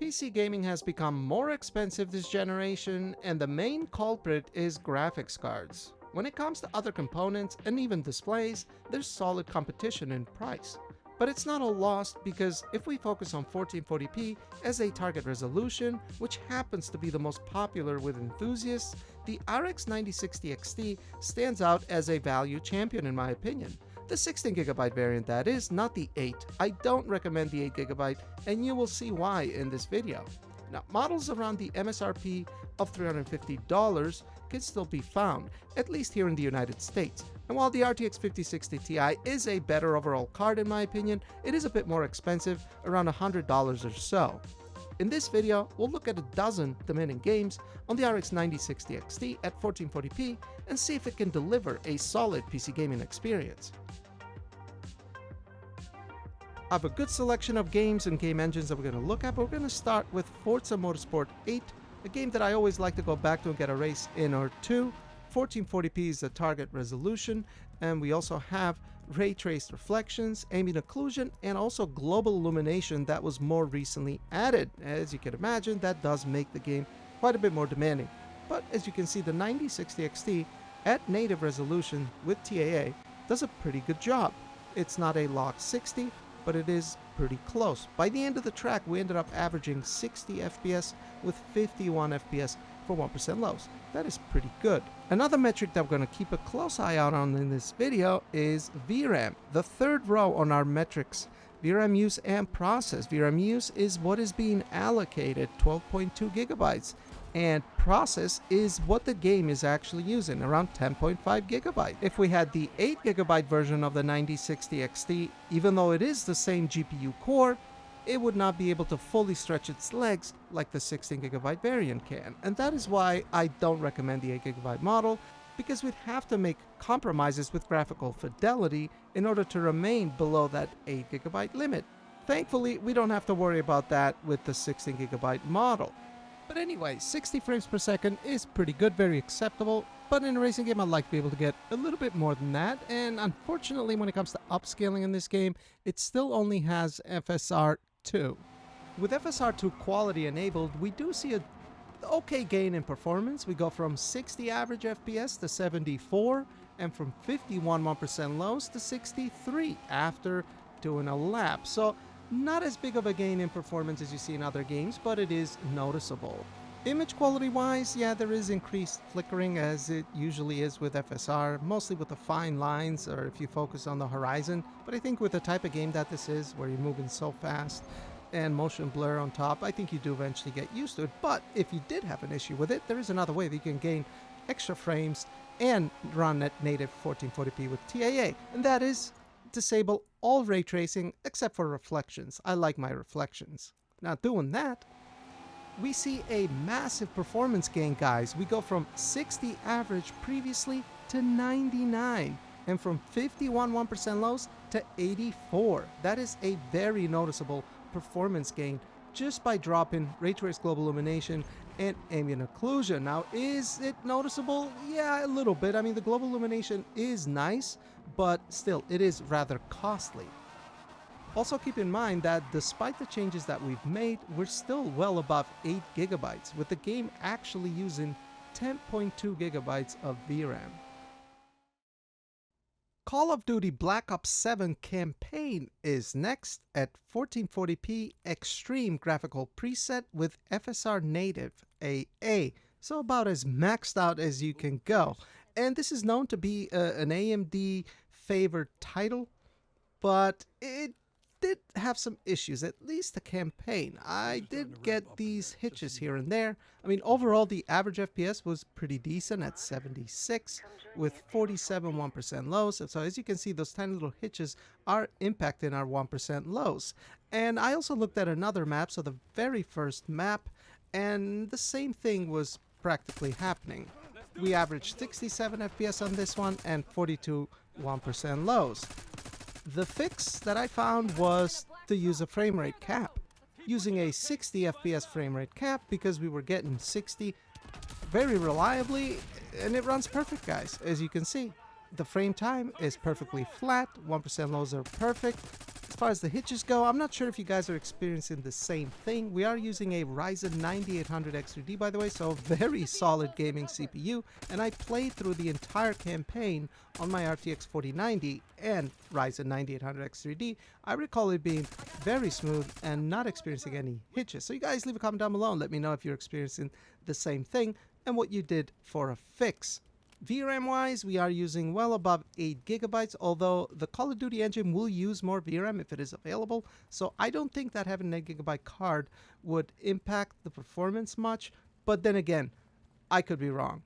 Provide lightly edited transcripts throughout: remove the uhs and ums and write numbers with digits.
PC gaming has become more expensive this generation, and the main culprit is graphics cards. When it comes to other components and even displays, there's solid competition in price. But it's not all lost, because if we focus on 1440p as a target resolution, which happens to be the most popular with enthusiasts, the RX 9060 XT stands out as a value champion in my opinion. The 16GB variant, that is, not the 8. I don't recommend the 8GB, and you will see why in this video. Now, models around the MSRP of $350 can still be found, at least here in the United States. And while the RTX 5060 Ti is a better overall card in my opinion, it is a bit more expensive, around $100 or so. In this video, we'll look at a dozen demanding games on the RX 9060 XT at 1440p and see if it can deliver a solid PC gaming experience. I have a good selection of games and game engines that we're going to look at, but we're going to start with Forza Motorsport 8, a game that I always like to go back to and get a race in or two. 1440p is the target resolution, and we also have ray traced reflections, ambient occlusion, and also global illumination that was more recently added. As you can imagine, that does make the game quite a bit more demanding. But as you can see, the 9060 XT at native resolution with TAA does a pretty good job. It's not a locked 60, but it is pretty close. By the end of the track, we ended up averaging 60 FPS with 51 FPS for 1% lows. That is pretty good. Another metric that we're going to keep a close eye out on in this video is VRAM, the third row on our metrics. VRAM use and process. VRAM use is what is being allocated, 12.2 gigabytes. And process is what the game is actually using, around 10.5 gigabyte. If we had the 8 gigabyte version of the 9060 XT, even though it is the same GPU core, it would not be able to fully stretch its legs like the 16 gigabyte variant can. And that is why I don't recommend the 8 gigabyte model, because we'd have to make compromises with graphical fidelity in order to remain below that 8 gigabyte limit. Thankfully, we don't have to worry about that with the 16 gigabyte model. But anyway, 60 frames per second is pretty good, very acceptable, but in a racing game I'd like to be able to get a little bit more than that, and unfortunately when it comes to upscaling in this game, it still only has FSR 2. With FSR 2 quality enabled, we do see a okay gain in performance. We go from 60 average FPS to 74, and from 51 1% lows to 63 after doing a lap. So not as big of a gain in performance as you see in other games, but it is noticeable. Image quality wise, yeah, there is increased flickering as it usually is with FSR, mostly with the fine lines or if you focus on the horizon. But I think with the type of game that this is, where you're moving so fast and motion blur on top, I think you do eventually get used to it. But if you did have an issue with it, there is another way that you can gain extra frames and run at native 1440p with TAA, and that is disable all ray tracing except for reflections. I like my reflections. Now doing that, we see a massive performance gain, guys. We go from 60 average previously to 99, and from 51 1% lows to 84. That is a very noticeable performance gain just by dropping ray trace global illumination and ambient occlusion. Now, is it noticeable? Yeah, a little bit. I mean, the global illumination is nice, but still, it is rather costly. Also keep in mind that despite the changes that we've made, we're still well above 8 gigabytes, with the game actually using 10.2 gigabytes of VRAM. Call of Duty Black Ops 7 campaign is next at 1440p extreme graphical preset with FSR native AA, so about as maxed out as you can go. And this is known to be an AMD favored title, but it did have some issues, at least the campaign. I did get these hitches here and there. I mean, overall the average FPS was pretty decent at 76 with 47 1% lows. So as you can see, those tiny little hitches are impacting our 1% lows. And I also looked at another map, so the very first map, and the same thing was practically happening. We averaged 67 FPS on this one and 42 1% lows. The fix that I found was to use a frame rate cap, using a 60 FPS frame rate cap, because we were getting 60 very reliably, and it runs perfect, guys. As you can see, the frame time is perfectly flat, 1% lows are perfect. far as the hitches go, I'm not sure if you guys are experiencing the same thing. We are using a Ryzen 9800 X3D, by the way, so very solid gaming CPU, and I played through the entire campaign on my RTX 4090 and Ryzen 9800 X3D. I recall it being very smooth and not experiencing any hitches. So you guys leave a comment down below and let me know if you're experiencing the same thing and what you did for a fix. VRAM wise, we are using well above 8 gigabytes, although the Call of Duty engine will use more VRAM if it is available, so I don't think that having an 8 gigabyte card would impact the performance much, but then again, I could be wrong.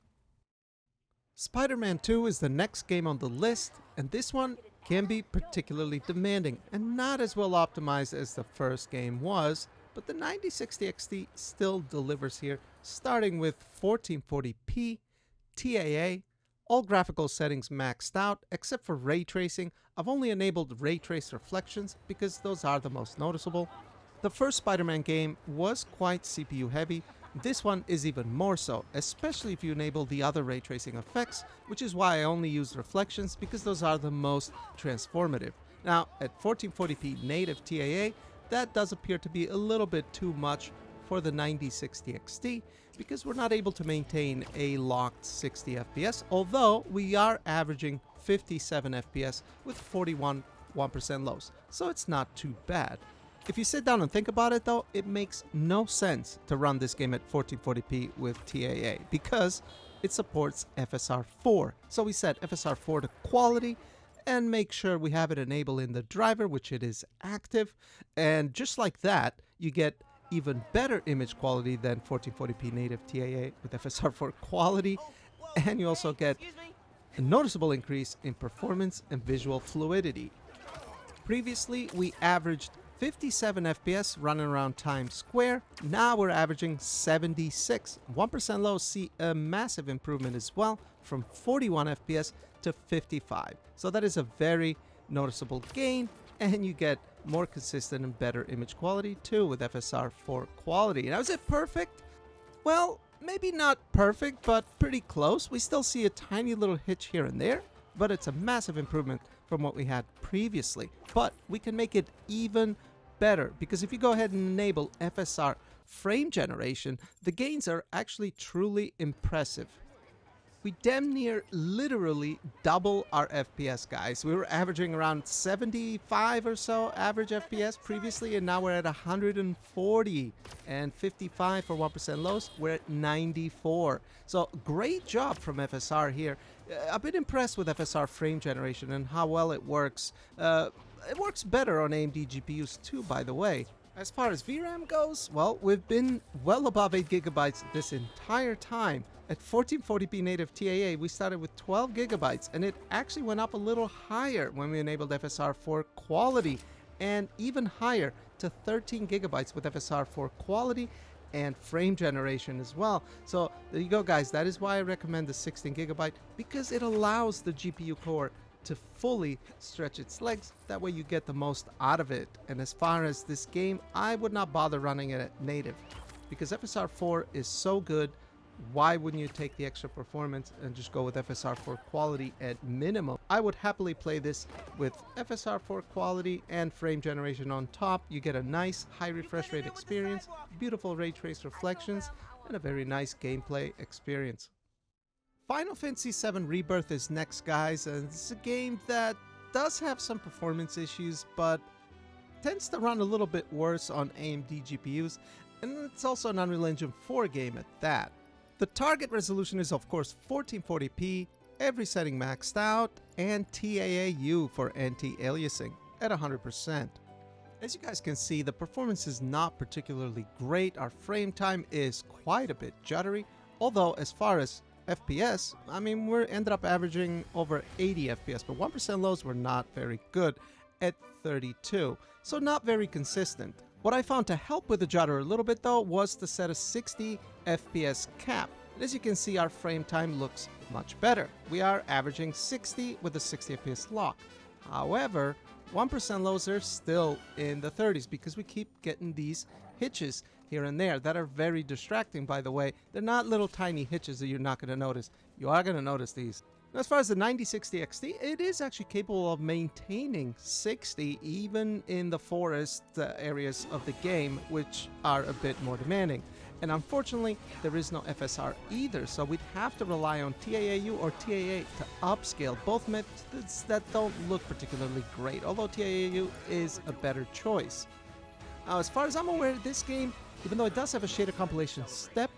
Spider-Man 2 is the next game on the list, and this one can be particularly demanding and not as well optimized as the first game was, but the 9060 XT still delivers here, starting with 1440p, TAA, all graphical settings maxed out, except for ray tracing. I've only enabled ray trace reflections because those are the most noticeable. The first Spider-Man game was quite CPU heavy. This one is even more so, especially if you enable the other ray tracing effects, which is why I only use reflections because those are the most transformative. Now, at 1440p native TAA, that does appear to be a little bit too much for the 9060 XT because we're not able to maintain a locked 60 FPS, although we are averaging 57 FPS with 41 1% lows, so it's not too bad. If you sit down and think about it though, it makes no sense to run this game at 1440p with TAA because it supports FSR 4. So we set FSR 4 to quality and make sure we have it enabled in the driver, which it is active, and just like that, you get even better image quality than 1440p native TAA with FSR 4 quality, and you also get a noticeable increase in performance and visual fluidity. Previously, we averaged 57 FPS running around Times Square. Now we're averaging 76. 1% low see a massive improvement as well from 41 FPS to 55. So that is a very noticeable gain, and you get more consistent and better image quality too with FSR 4 quality. Now, is it perfect? Well, maybe not perfect, but pretty close. We still see a tiny little hitch here and there, but it's a massive improvement from what we had previously. But we can make it even better because if you go ahead and enable FSR frame generation, the gains are actually truly impressive. We damn near literally double our FPS, guys. We were averaging around 75 or so average FPS previously, and now we're at 140 and 55 for 1% lows. We're at 94. So great job from FSR here. I've been impressed with FSR frame generation and how well it works. It works better on AMD GPUs too, by the way. As far as VRAM goes, well, we've been well above 8 gigabytes this entire time. At 1440p native TAA, we started with 12 gigabytes, and it actually went up a little higher when we enabled FSR 4 quality, and even higher to 13 gigabytes with FSR 4 quality and frame generation as well. So there you go, guys. That is why I recommend the 16 gigabyte, because it allows the GPU core to fully stretch its legs. That way you get the most out of it. And as far as this game, I would not bother running it at native because FSR 4 is so good. Why wouldn't you take the extra performance and just go with FSR 4 quality at minimum? I would happily play this with FSR 4 quality and frame generation on top. You get a nice high refresh rate experience, beautiful ray trace reflections, and a very nice gameplay experience. Final Fantasy VII Rebirth is next, guys, and it's a game that does have some performance issues, but tends to run a little bit worse on AMD GPUs, and it's also an Unreal Engine 4 game at that. The target resolution is of course 1440p, every setting maxed out, and TAAU for anti-aliasing at 100%. As you guys can see, the performance is not particularly great. Our frame time is quite a bit juddery, although as far as FPS, I mean, we ended up averaging over 80 FPS, but 1% lows were not very good at 32, so not very consistent. What I found to help with the judder a little bit though was to set a 60 FPS cap. And as you can see, our frame time looks much better. We are averaging 60 with a 60 FPS lock. However, 1% lows are still in the 30s because we keep getting these hitches here and there that are very distracting, by the way. They're not little tiny hitches that you're not going to notice. You are going to notice these. As far as the 9060 XT, it is actually capable of maintaining 60 even in the forest areas of the game, which are a bit more demanding. And unfortunately, there is no FSR either, so we'd have to rely on TAAU or TAA to upscale, both methods that don't look particularly great, although TAAU is a better choice. Now, as far as I'm aware, this game, even though it does have a shader compilation step,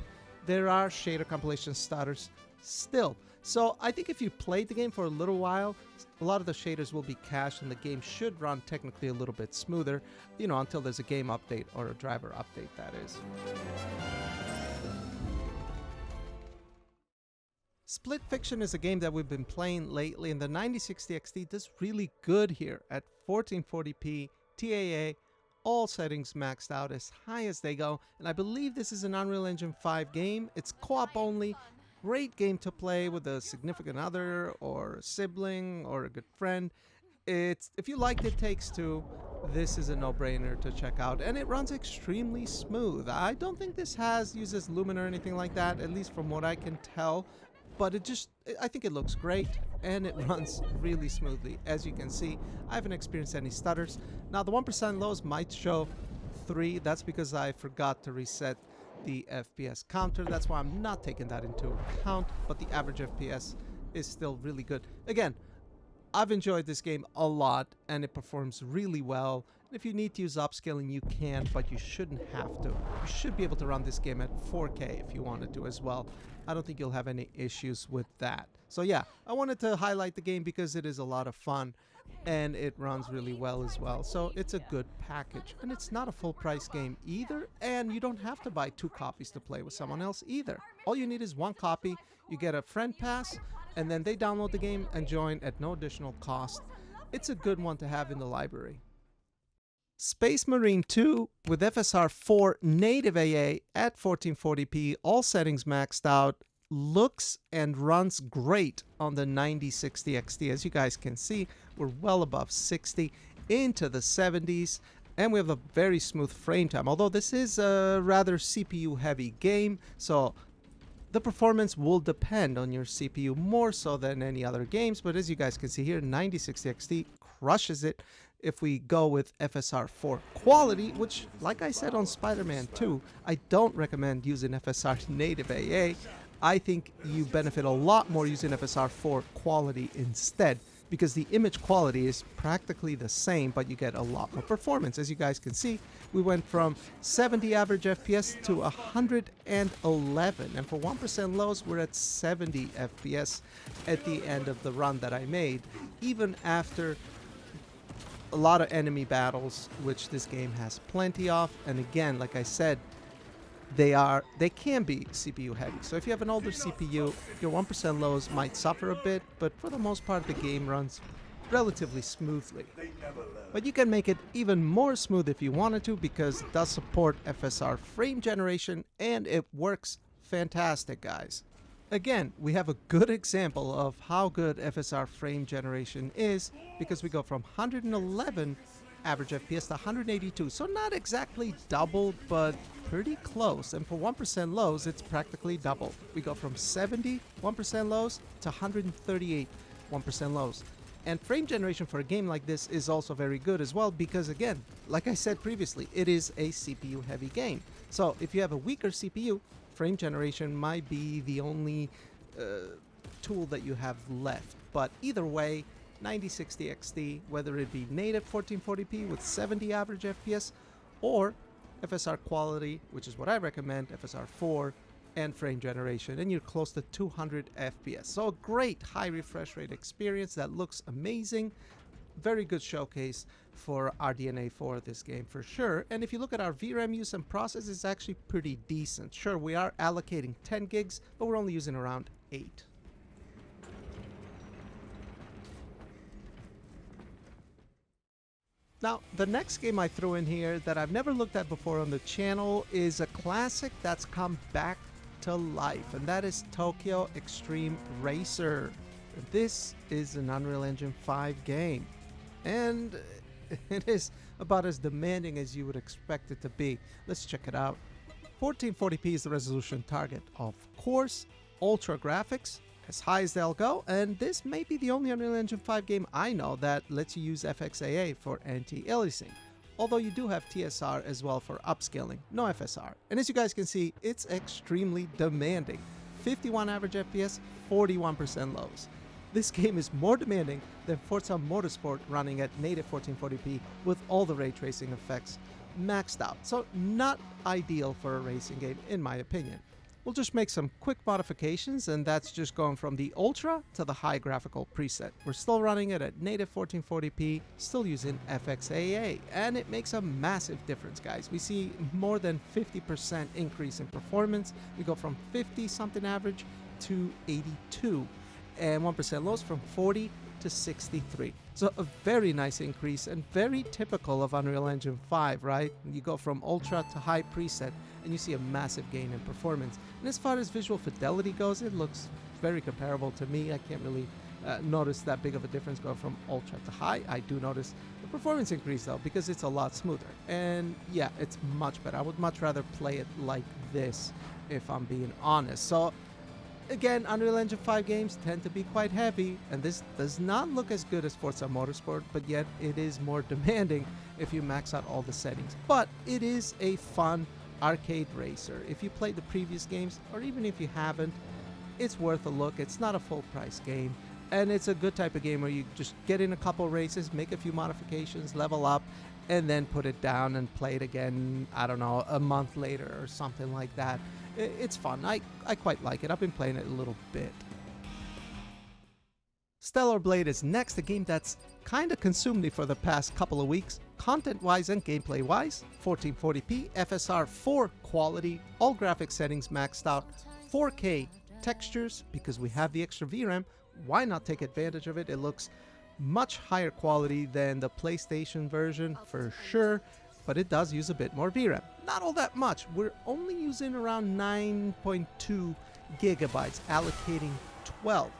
there are shader compilation stutters still. So I think if you played the game for a little while, a lot of the shaders will be cached and the game should run technically a little bit smoother, you know, until there's a game update or a driver update, that is. Split Fiction is a game that we've been playing lately, and the 9060 XT does really good here at 1440p, TAA, all settings maxed out as high as they go, and I believe this is an Unreal Engine 5 game. It's co-op only. Great game to play with a significant other or a sibling or a good friend. If you liked It Takes Two, this is a no-brainer to check out, and it runs extremely smooth. I don't think this uses Lumen or anything like that, at least from what I can tell, but I think it looks great and it runs really smoothly. As you can see, I haven't experienced any stutters. Now the 1% lows might show 3. That's because I forgot to reset the FPS counter. That's why I'm not taking that into account, but the average FPS is still really good. Again, I've enjoyed this game a lot and it performs really well. If you need to use upscaling, you can, but you shouldn't have to. You should be able to run this game at 4K if you wanted to as well. I don't think you'll have any issues with that. So yeah, I wanted to highlight the game because it is a lot of fun and it runs really well as well. So it's a good package, and it's not a full price game either, and you don't have to buy 2 copies to play with someone else either. All you need is 1 copy. You get a friend pass, and then they download the game and join at no additional cost. It's a good one to have in the library. Space Marine 2 with FSR 4 native AA at 1440p, all settings maxed out, looks and runs great on the 9060 XT. As you guys can see, we're well above 60 into the 70s, and we have a very smooth frame time, although this is a rather CPU heavy game, so the performance will depend on your CPU more so than any other games. But as you guys can see here, 9060 XT crushes it. If we go with FSR 4 quality, which, like I said on Spider-Man 2, I don't recommend using FSR native AA. I think you benefit a lot more using FSR 4 quality instead, because the image quality is practically the same, but you get a lot more performance. As you guys can see, we went from 70 average FPS to 111, and for 1% lows, we're at 70 FPS at the end of the run that I made, even after a lot of enemy battles, which this game has plenty of. And again, like I said, they can be CPU heavy. So if you have an older CPU, your 1% lows might suffer a bit, but for the most part the game runs relatively smoothly. But you can make it even more smooth if you wanted to, because it does support FSR frame generation and it works fantastic, guys. Again, we have a good example of how good FSR frame generation is, because we go from 111 average FPS to 182, so not exactly double, but pretty close. And for 1% lows, it's practically double. We go from 70 1% lows to 138 1% lows. And frame generation for a game like this is also very good as well, because again, like I said previously, it is a CPU heavy game. So if you have a weaker CPU, frame generation might be the only tool that you have left. But either way, 9060 XT, whether it be native 1440p with 70 average FPS or FSR quality, which is what I recommend, FSR 4 and frame generation, and you're close to 200 FPS. So a great high refresh rate experience that looks amazing. Very good showcase for RDNA 4 this game for sure. And if you look at our VRAM use and process, it's actually pretty decent. Sure, we are allocating 10 gigs, but we're only using around 8. Now, the next game I threw in here that I've never looked at before on the channel is a classic that's come back to life, and that is Tokyo Extreme Racer. This is an Unreal Engine 5 game, and it is about as demanding as you would expect it to be. Let's check it out. 1440p is the resolution target, of course. Ultra graphics, as high as they'll go, and this may be the only Unreal Engine 5 game I know that lets you use FXAA for anti-aliasing. Although you do have TSR as well for upscaling, no FSR. And as you guys can see, it's extremely demanding. 51 average FPS, 41% lows. This game is more demanding than Forza Motorsport running at native 1440p with all the ray tracing effects maxed out. So not ideal for a racing game in my opinion. We'll just make some quick modifications, and that's just going from the Ultra to the high graphical preset. We're still running it at native 1440p, still using FXAA, and it makes a massive difference, guys. We see more than 50% increase in performance. We go from 50 something average to 82, and 1% lows from 40 to 63. So a very nice increase and very typical of Unreal Engine 5, right? You go from Ultra to high preset and you see a massive gain in performance. And as far as visual fidelity goes, it looks very comparable to me. I can't really notice that big of a difference going from Ultra to high. I do notice the performance increase though, because it's a lot smoother. And yeah, it's much better. I would much rather play it like this if I'm being honest. So again, Unreal Engine 5 games tend to be quite heavy, and this does not look as good as Forza Motorsport, but yet it is more demanding if you max out all the settings. But it is a fun arcade racer. If you played the previous games, or even if you haven't, it's worth a look. It's not a full price game, and it's a good type of game where you just get in a couple races, make a few modifications, level up, and then put it down and play it again, I don't know, a month later or something like that. It's fun. I quite like it. I've been playing it a little bit. Stellar Blade is next, a game that's kind of consumed me for the past couple of weeks, content-wise and gameplay-wise. 1440p, FSR 4 quality, all graphics settings maxed out, 4K textures, because we have the extra VRAM. Why not take advantage of it? It looks much higher quality than the PlayStation version for sure, but it does use a bit more VRAM. Not all that much. We're only using around 9.2 gigabytes, allocating 12.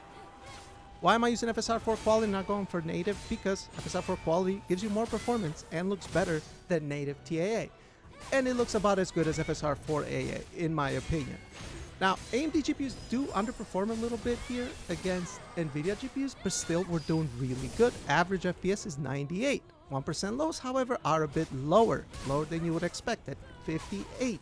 Why am I using FSR 4 quality and not going for native? Because FSR 4 quality gives you more performance and looks better than native TAA. And it looks about as good as FSR 4AA, in my opinion. Now, AMD GPUs do underperform a little bit here against NVIDIA GPUs, but still we're doing really good. Average FPS is 98. 1% lows, however, are a bit lower than you would expect at 58.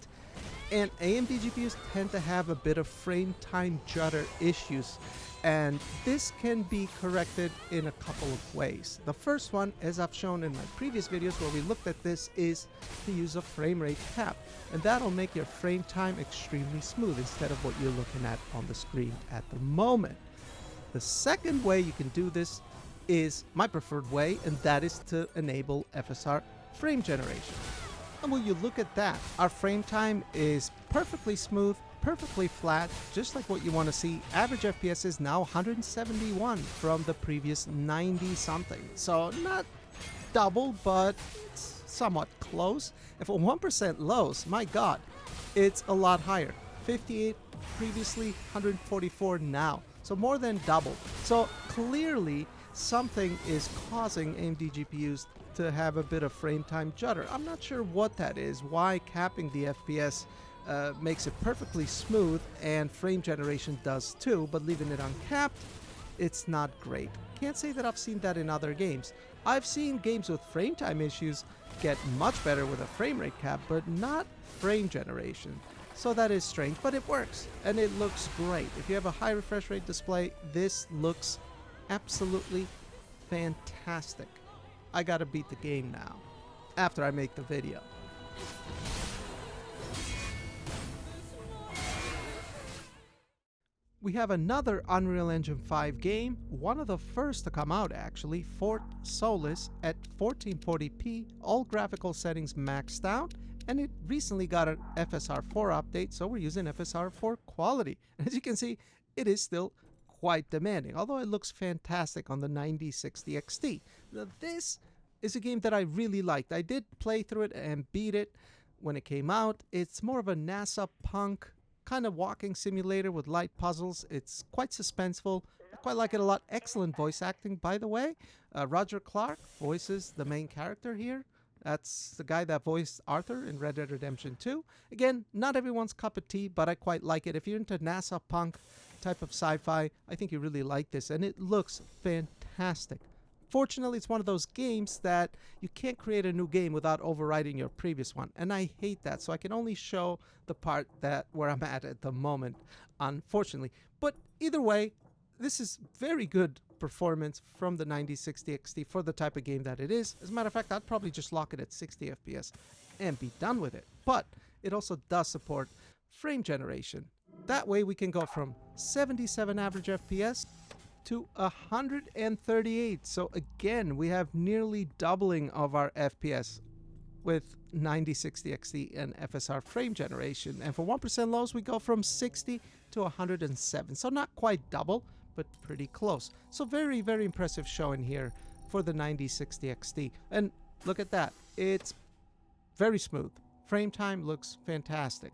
And AMD GPUs tend to have a bit of frame time judder issues, and this can be corrected in a couple of ways. The first one, as I've shown in my previous videos where we looked at this, is to use a frame rate cap, and that'll make your frame time extremely smooth instead of what you're looking at on the screen at the moment. The second way you can do this is my preferred way, and that is to enable FSR frame generation. And when you look at that, our frame time is perfectly smooth, perfectly flat, just like what you want to see. Average FPS is now 171 from the previous 90 something. So not double, but somewhat close. And for 1% lows, my God, it's a lot higher. 58 previously, 144 now. So more than double. So clearly something is causing AMD GPUs to have a bit of frame time judder. I'm not sure what that is, why capping the FPS makes it perfectly smooth, and frame generation does too, but leaving it uncapped, it's not great. Can't say that I've seen that in other games. I've seen games with frame time issues get much better with a frame rate cap, but not frame generation. So that is strange, but it works, and it looks great. If you have a high refresh rate display, this looks absolutely fantastic. I gotta beat the game now, after I make the video. We have another Unreal Engine 5 game, one of the first to come out actually, Fort Solis at 1440p, all graphical settings maxed out, and it recently got an FSR 4 update, so we're using FSR 4 quality. As you can see, it is still quite demanding, although it looks fantastic on the 9060 XT. Now, this is a game that I really liked. I did play through it and beat it when it came out. It's more of a NASA punk kind of walking simulator with light puzzles. It's quite suspenseful. I quite like it a lot. Excellent voice acting, by the way. Roger Clark voices the main character here. That's the guy that voiced Arthur in Red Dead Redemption 2. Again, not everyone's cup of tea, but I quite like it. If you're into NASA punk, type of sci-fi, I think you really like this, and it looks fantastic. Fortunately, it's one of those games that you can't create a new game without overwriting your previous one, and I hate that, so I can only show the part where I'm at the moment, unfortunately. But either way, this is very good performance from the 9060 XT for the type of game that it is. As a matter of fact, I'd probably just lock it at 60 FPS and be done with it. But it also does support frame generation. That way we can go from 77 average FPS to 138. So again, we have nearly doubling of our FPS with 9060 XT and FSR frame generation. And for 1% lows, we go from 60 to 107. So not quite double, but pretty close. So very, very impressive showing here for the 9060 XT. And look at that. It's very smooth. Frame time looks fantastic.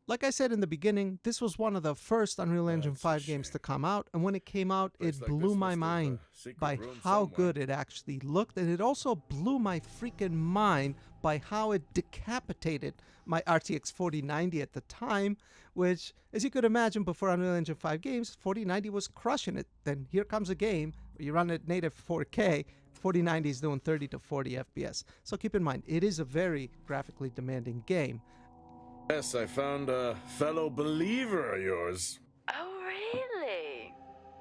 Like I said in the beginning, this was one of the first Unreal Engine 5 games to come out, and when it came out, it blew my mind by how good it actually looked, and it also blew my freaking mind by how it decapitated my RTX 4090 at the time, which, as you could imagine, before Unreal Engine 5 games, 4090 was crushing it. Then here comes a game where you run it native 4K, 4090 is doing 30 to 40 FPS. So keep in mind, it is a very graphically demanding game. Yes, I found a fellow believer of yours. Oh, really?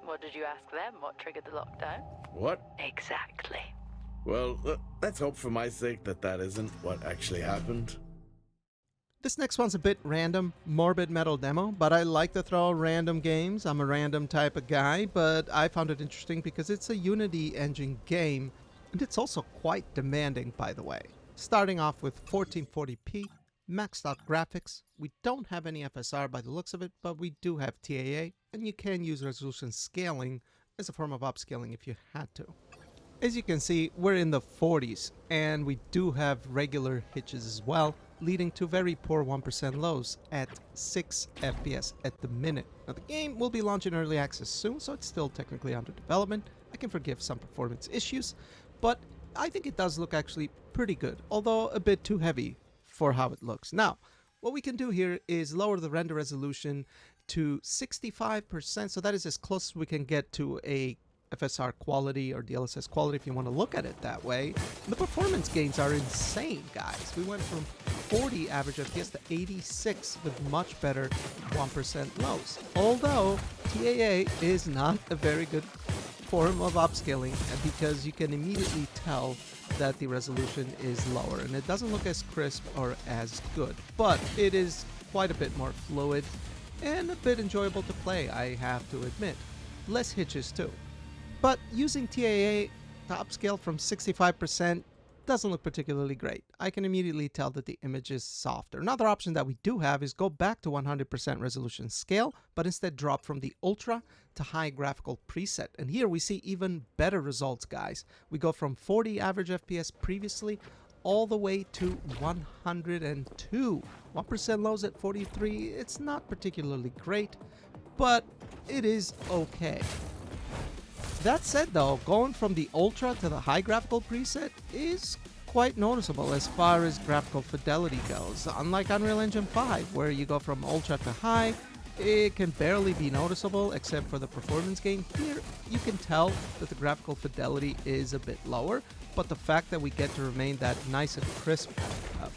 What did you ask them? What triggered the lockdown? What? Exactly. Well, let's hope for my sake that that isn't what actually happened. This next one's a bit random, Morbid metal demo, but I like to throw random games. I'm a random type of guy, but I found it interesting because it's a Unity engine game, and it's also quite demanding, by the way. Starting off with 1440p, maxed out graphics. We don't have any FSR by the looks of it, but we do have TAA, and you can use resolution scaling as a form of upscaling if you had to. As you can see, we're in the 40s, and we do have regular hitches as well, leading to very poor 1% lows at 6 FPS at the minute. Now the game will be launching early access soon, so it's still technically under development. I can forgive some performance issues, but I think it does look actually pretty good, although a bit too heavy for how it looks. Now, what we can do here is lower the render resolution to 65%, so that is as close as we can get to a FSR quality or DLSS quality if you want to look at it that way. The performance gains are insane, guys. We went from 40 average FPS to 86 with much better 1% lows. Although TAA is not a very good form of upscaling because you can immediately tell that the resolution is lower and it doesn't look as crisp or as good, but it is quite a bit more fluid and a bit enjoyable to play, I have to admit. Less hitches too. But using TAA to upscale from 65% doesn't look particularly great. I can immediately tell that the image is softer. Another option that we do have is go back to 100% resolution scale, but instead drop from the ultra to high graphical preset. And here we see even better results, guys. We go from 40 average FPS previously all the way to 102. 1% lows at 43. It's not particularly great, but it is okay. That said though, going from the ultra to the high graphical preset is quite noticeable as far as graphical fidelity goes. Unlike Unreal Engine 5, where you go from ultra to high, it can barely be noticeable except for the performance gain. Here, you can tell that the graphical fidelity is a bit lower, but the fact that we get to remain that nice and crisp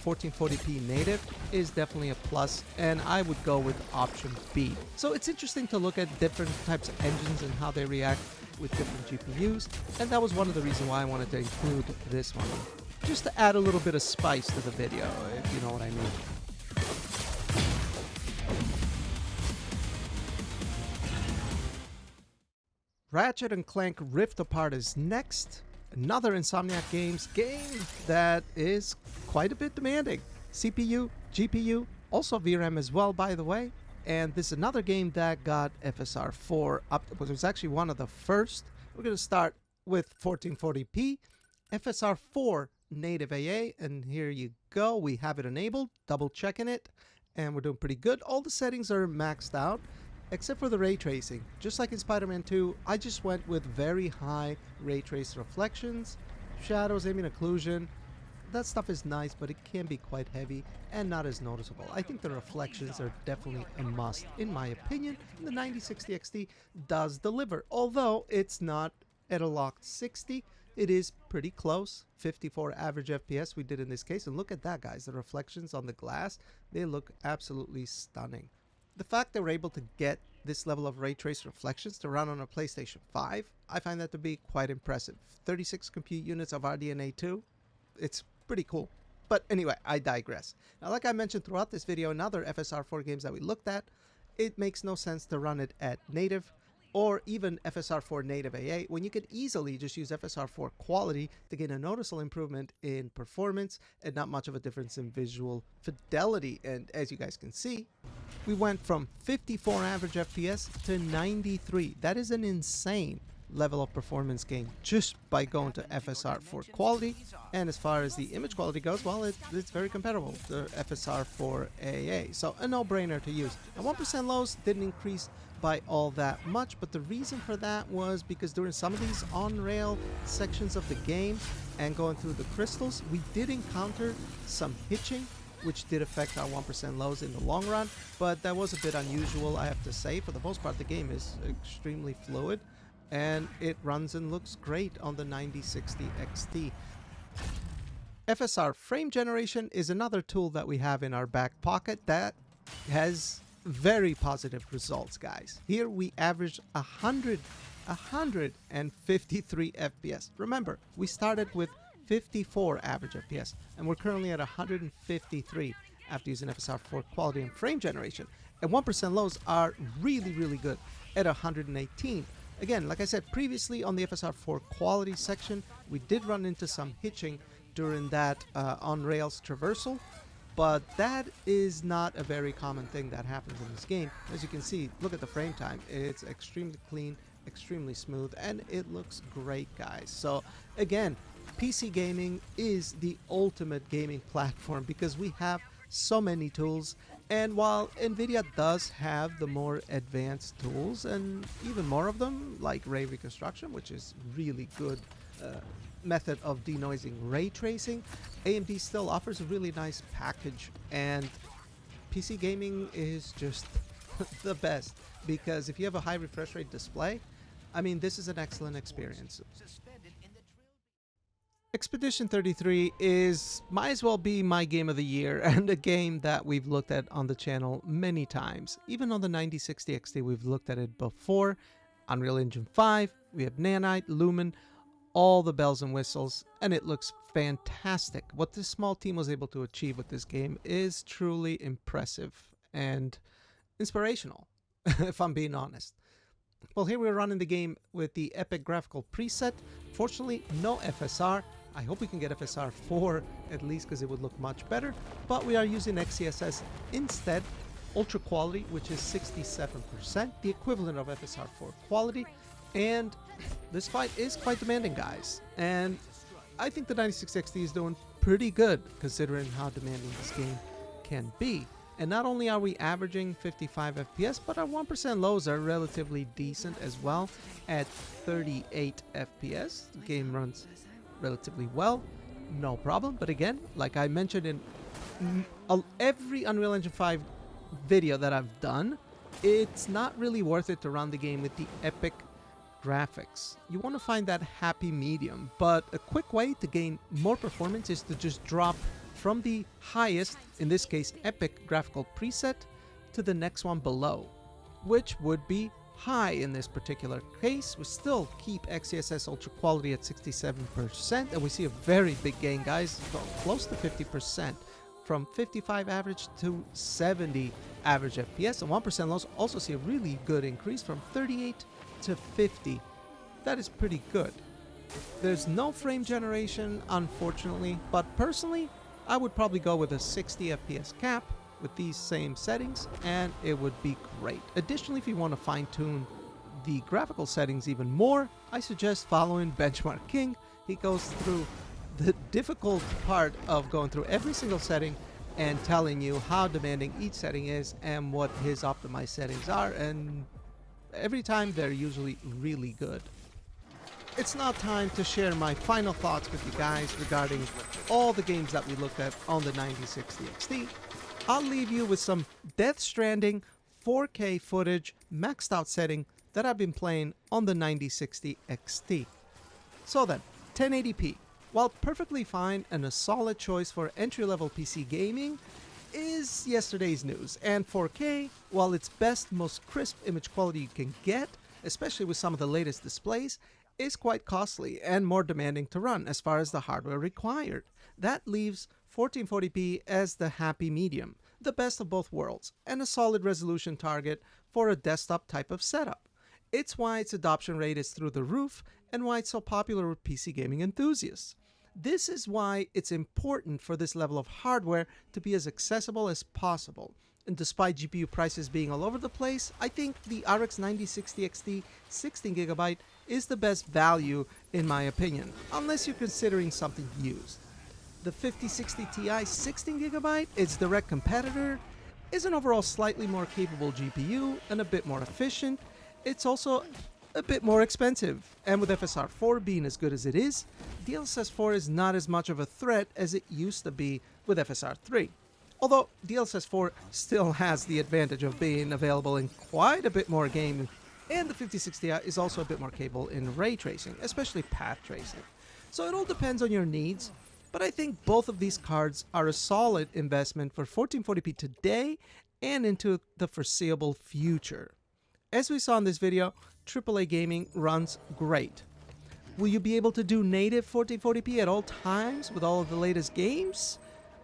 1440p native is definitely a plus, and I would go with option B. So it's interesting to look at different types of engines and how they react with different GPUs, and that was one of the reasons why I wanted to include this one, just to add a little bit of spice to the video, if you know what I mean. Ratchet and Clank Rift Apart is next. Another Insomniac Games game that is quite a bit demanding. CPU, GPU, also VRAM as well, by the way. And this is another game that got FSR 4 up. It was actually one of the first. We're going to start with 1440p, FSR 4 native AA, and here you go. We have it enabled, double checking it, and we're doing pretty good. All the settings are maxed out, except for the ray tracing. Just like in Spider-Man 2, I just went with very high ray trace reflections, shadows, ambient occlusion, that stuff is nice, but it can be quite heavy and not as noticeable. I think the reflections are definitely a must, in my opinion. The 9060 XT does deliver, although it's not at a locked 60. It is pretty close, 54 average FPS we did in this case, and look at that, guys. The reflections on the glass, they look absolutely stunning. The fact that we're able to get this level of ray trace reflections to run on a PlayStation 5, I find that to be quite impressive. 36 compute units of RDNA 2, it's pretty cool. But anyway, I digress. Now, like I mentioned throughout this video and other FSR4 games that we looked at, it makes no sense to run it at native or even FSR4 native AA, when you could easily just use FSR4 quality to get a noticeable improvement in performance and not much of a difference in visual fidelity. And as you guys can see, we went from 54 average FPS to 93. That is an insane level of performance gain just by going to FSR4 quality. And as far as the image quality goes, well, it's very comparable to FSR4 AA. So a no-brainer to use. And 1% lows didn't increase by all that much, but the reason for that was because during some of these on-rail sections of the game and going through the crystals, we did encounter some hitching, which did affect our 1% lows in the long run, but that was a bit unusual, I have to say. For the most part, the game is extremely fluid, and it runs and looks great on the 9060 XT. FSR frame generation is another tool that we have in our back pocket that has very positive results, guys. Here we averaged 153 FPS. Remember, we started with 54 average FPS, and we're currently at 153 after using FSR4 quality and frame generation. And 1% lows are really, really good at 118. Again, like I said previously on the FSR4 quality section, we did run into some hitching during that on-rails traversal, but that is not a very common thing that happens in this game. As you can see, look at the frame time. It's extremely clean, extremely smooth, and it looks great, guys. So again, PC gaming is the ultimate gaming platform because we have so many tools. And while NVIDIA does have the more advanced tools, and even more of them, like ray reconstruction, which is really good method of denoising ray tracing, AMD still offers a really nice package, and PC gaming is just the best because if you have a high refresh rate display, I mean, this is an excellent experience. Expedition 33 might as well be my game of the year, and a game that we've looked at on the channel many times. Even on the 9060 XT, we've looked at it before. Unreal Engine 5, we have Nanite, Lumen, all the bells and whistles, and it looks fantastic. What this small team was able to achieve with this game is truly impressive and inspirational, if I'm being honest. Well, here we're running the game with the Epic graphical preset. Fortunately, no FSR. I hope we can get FSR 4 at least, because it would look much better, but we are using XeSS instead. Ultra quality, which is 67%, the equivalent of FSR 4 quality. And this fight is quite demanding, guys, and I think the 9060 XT is doing pretty good considering how demanding this game can be. And not only are we averaging 55 FPS, but our 1% lows are relatively decent as well at 38 FPS. The game runs relatively well, no problem. But again, like I mentioned in every Unreal Engine 5 video that I've done, it's not really worth it to run the game with the Epic graphics. You want to find that happy medium, but a quick way to gain more performance is to just drop from the highest, in this case Epic graphical preset, to the next one below, which would be high in this particular case. We still keep XeSS ultra quality at 67%, and we see a very big gain, guys, close to 50%, from 55 average to 70 average FPS, and 1% lows also see a really good increase from 38 to 50. That is pretty good. There's no frame generation, unfortunately, but personally, I would probably go with a 60 FPS cap with these same settings, and it would be great. Additionally, if you want to fine-tune the graphical settings even more, I suggest following Benchmark King. He goes through the difficult part of going through every single setting and telling you how demanding each setting is and what his optimized settings are, and every time they're usually really good. it's now time to share my final thoughts with you guys regarding all the games that we looked at on the 9060 XT. I'll leave you with some Death Stranding 4K footage maxed out setting that I've been playing on the 9060 XT. So then, 1080p, while perfectly fine and a solid choice for entry-level PC gaming, is yesterday's news. And 4K, while it's best, most crisp image quality you can get, especially with some of the latest displays, is quite costly and more demanding to run as far as the hardware required. That leaves 1440p as the happy medium, the best of both worlds, and a solid resolution target for a desktop type of setup. It's why its adoption rate is through the roof and why it's so popular with PC gaming enthusiasts. This is why it's important for this level of hardware to be as accessible as possible. And despite GPU prices being all over the place, I think the RX 9060 XT 16GB is the best value in my opinion, unless you're considering something used. The 5060 Ti 16GB, its direct competitor, is an overall slightly more capable GPU and a bit more efficient. It's also a bit more expensive, and with FSR 4 being as good as it is, DLSS 4 is not as much of a threat as it used to be with FSR 3. Although DLSS 4 still has the advantage of being available in quite a bit more games, and the 5060 Ti is also a bit more capable in ray tracing, especially path tracing. So it all depends on your needs, but I think both of these cards are a solid investment for 1440p today and into the foreseeable future. As we saw in this video, AAA gaming runs great. Will you be able to do native 1440p at all times with all of the latest games?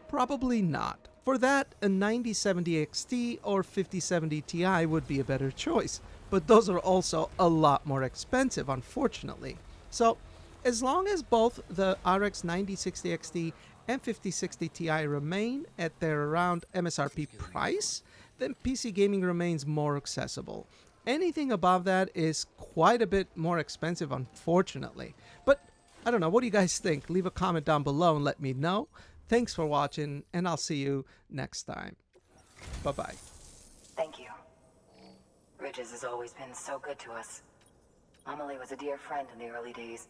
Probably not. For that, a 9070 XT or 5070 Ti would be a better choice, but those are also a lot more expensive, unfortunately. So, as long as both the RX 9060 XT and 5060 Ti remain at their around MSRP price, then PC gaming remains more accessible. Anything above that is quite a bit more expensive, unfortunately. But I don't know, what do you guys think? Leave a comment down below and let me know. Thanks for watching, and I'll see you next time. Bye-bye. Thank you. Ridges has always been so good to us. Amelie was a dear friend in the early days.